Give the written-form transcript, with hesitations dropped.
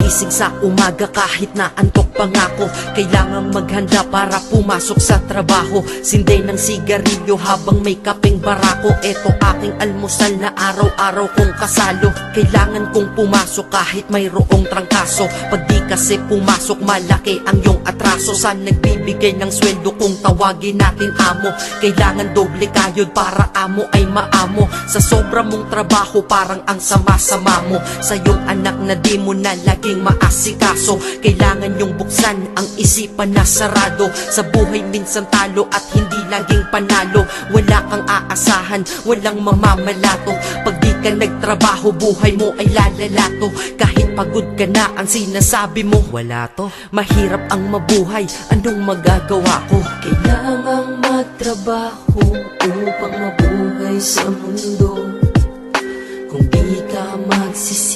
gising sa umaga kahit na antok pa nga ako. Kailangang maghanda para pumasok sa trabaho. Sinday ng sigarilyo habang may kapeng barako. Eto aking almusal na araw-araw kong kasalo. Kailangan kong pumasok kahit mayroong trangkaso. Pag di kasi pumasok malaki ang iyong atraso. Sa nagbibigay ng sweldo kung tawagin natin amo. Kailangan doble kayod para amo ay maamo. Sa sobra mong trabaho parang ang sama-sama mo. Sa iyong anak na di mo na laging maasikaso. Kailangan yung buksan ang isipan na sarado. Sa buhay minsan talo at hindi laging panalo. Wala kang aasahan, walang mamamalato. Pag di ka nagtrabaho buhay mo ay lalalato. Kahit pagod ka na ang sinasabi mo wala to. Mahirap ang mabuhay, anong magagawa ko? Kailangang magtrabaho upang mabuhay sa mundo. Kung di ka magsisi